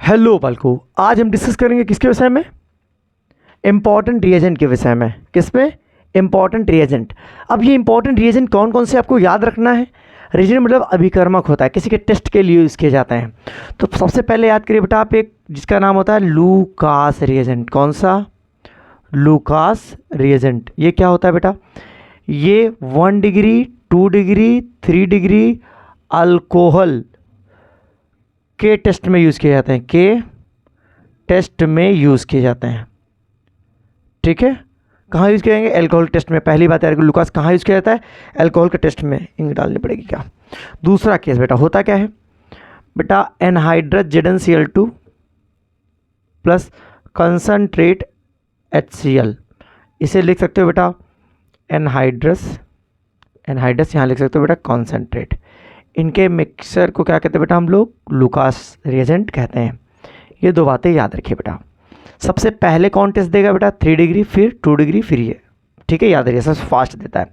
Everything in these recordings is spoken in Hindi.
हेलो बालको, आज हम डिस्कस करेंगे किसके विषय में? इम्पॉर्टेंट रिएजेंट के विषय में। किस में? Important reagent. अब ये इम्पॉर्टेंट रिएजेंट कौन कौन से आपको याद रखना है। रिएजेंट मतलब अभिकर्मक होता है, किसी के टेस्ट के लिए यूज़ किए जाते हैं। तो सबसे पहले याद करिए बेटा आप एक जिसका नाम होता है लूकास रिएजेंट। कौन सा? Lucas reagent. ये क्या होता है बेटा? ये 1 डिग्री 2 डिग्री 3 डिग्री अल्कोहल के टेस्ट में यूज़ किए जाते हैं। के टेस्ट में यूज़ किए जाते हैं। ठीक है, कहाँ यूज़ किए जाएंगे? अल्कोहल टेस्ट में। पहली बात है लूकास कहाँ यूज़ किया जाता है? अल्कोहल के टेस्ट में। इंक डालनी पड़ेगी क्या? दूसरा केस बेटा होता क्या है बेटा? Anhydrous ZnCl2 plus concentrate HCl। इसे लिख सकते हो बेटा एनहाइड्रस यहाँ लिख सकते हो बेटा कॉन्सेंट्रेट। इनके मिक्सर को क्या कहते हैं बेटा? हम लोग लूकास रिएजेंट कहते हैं। ये दो बातें याद रखिए बेटा। सबसे पहले कौन टेस्ट देगा बेटा? 3 डिग्री, फिर 2 डिग्री, फिर ये। ठीक है, याद रखिए, सबसे फास्ट देता है।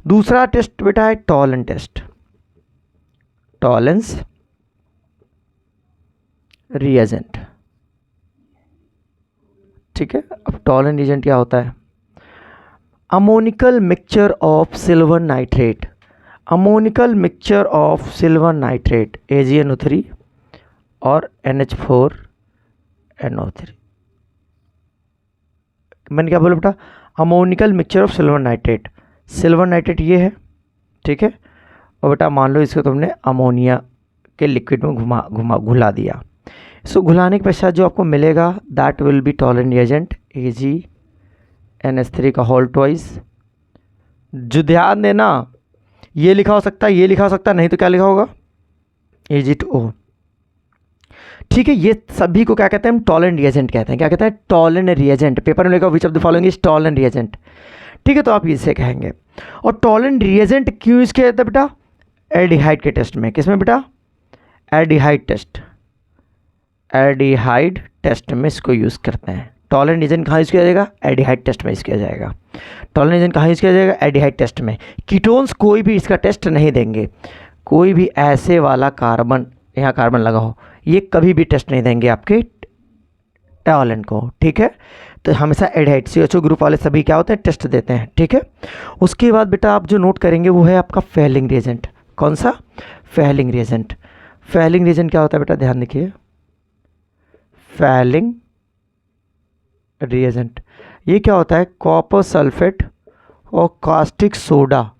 दूसरा टेस्ट बेटा है टॉलन टेस्ट, टॉलेंस रिएजेंट। ठीक है, अब टॉलन रिएजेंट क्या होता है? Ammoniacal mixture of silver nitrate, ammoniacal mixture of silver nitrate AgNO3 और NH4NO3। मैंने क्या बोला बेटा? Ammoniacal mixture of silver nitrate. Silver nitrate ये है, ठीक है, और बेटा मान लो इसको तुमने अमोनिया के लिक्विड में घुला दिया। इसको घुलाने के पश्चात जो आपको मिलेगा that will be Tollens reagent AgNH3 का होल ट्वाइस। जो ध्यान देना, ये लिखा हो सकता है, ये लिखा हो सकता है, नहीं तो क्या लिखा होगा? Ag2O। ठीक है, ये सभी को क्या कहते हैं? हम टॉलन रिएजेंट कहते हैं। क्या कहते हैं? Tollens reagent. पेपर में लिखा which of the following is Tollens reagent. ठीक है, तो आप इसे कहेंगे। और टॉलन रिएजेंट क्यों यूज किया जाता है बेटा? एल्डिहाइड के टेस्ट में। किसमें बेटा? एल्डिहाइड टेस्ट, एल्डिहाइड टेस्ट में इसको यूज करते हैं। टॉलन रिएजेंट कहाँ यूज किया जाएगा? एल्डिहाइड टेस्ट में यूज किया जाएगा। टॉलन रिएजेंट कहाँ यूज किया जाएगा? एल्डिहाइड टेस्ट में। कीटोन्स कोई भी इसका टेस्ट नहीं देंगे। कोई भी ऐसे वाला कार्बन, यहाँ कार्बन लगा हो, ये कभी भी टेस्ट नहीं देंगे आपके टॉलन को। ठीक है, तो हमेशा एल्डिहाइड CHO ग्रुप वाले सभी क्या होते हैं? टेस्ट देते हैं। ठीक है, उसके बाद बेटा आप जो नोट करेंगे वो है आपका फेलिंग रिएजेंट। कौन सा? Fehling reagent. फेलिंग रिएजेंट क्या होता है बेटा? ध्यान रखिए, फेलिंग रिएजेंट ये क्या होता है? कॉपर सल्फेट और कास्टिक सोडा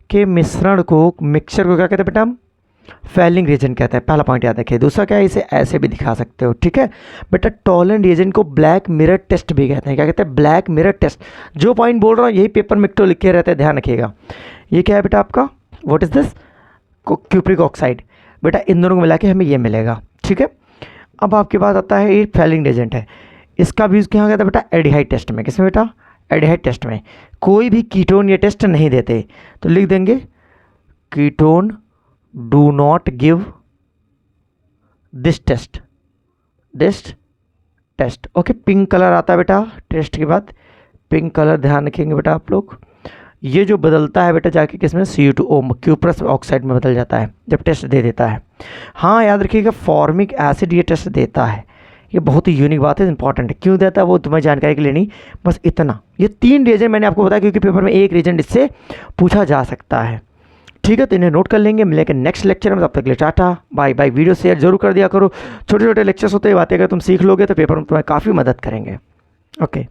के मिश्रण को, मिक्सचर को क्या कहते हैं बेटा? हम फेलिंग रिएजेंट कहते हैं। पहला पॉइंट याद रखिए। दूसरा क्या है? इसे ऐसे भी दिखा सकते हो। ठीक है बेटा, टॉलन रिएजेंट को ब्लैक मिरर टेस्ट भी कहते हैं। क्या कहते हैं? Black mirror test. जो पॉइंट बोल रहा हूँ यही पेपर में लिखे रहते हैं, ध्यान रखिएगा। ये क्या है बेटा आपका? What is this? Cupric oxide. बेटा इन दोनों को मिला के हमें ये मिलेगा। ठीक है, अब आपके पास आता है ये फेलिंग रिएजेंट है। इसका भी यूज़ किया गया था बेटा एल्डिहाइड टेस्ट में। किसमें बेटा? एल्डिहाइड टेस्ट में। कोई भी कीटोन ये टेस्ट नहीं देते, तो लिख देंगे ketone do not give this test, this test. Okay, pink colour आता है बेटा टेस्ट के बाद। पिंक कलर ध्यान रखेंगे बेटा आप लोग। ये जो बदलता है बेटा जाके किसमें? CU2O क्यूप्रस ऑक्साइड में बदल जाता है जब टेस्ट दे देता है। हाँ याद रखिएगा, फॉर्मिक एसिड ये टेस्ट देता है। ये बहुत ही यूनिक बात है, इंपॉर्टेंट है। क्यों देता है वो तुम्हें जानकारी के लिए नहीं, बस इतना। ये 3 रीजन मैंने आपको बताया क्योंकि पेपर में एक रीजन इससे पूछा जा सकता है। ठीक है, तो इन्हें नोट कर लेंगे। मिलेंगे नेक्स्ट लेक्चर में, तब तक के लिए tata bye bye. Video share जरूर कर दिया करो। छोटे छोटे लेक्चर्स होते हैं, बातें अगर तुम सीख लोगे तो पेपर में तुम्हें काफ़ी मदद करेंगे। ओके।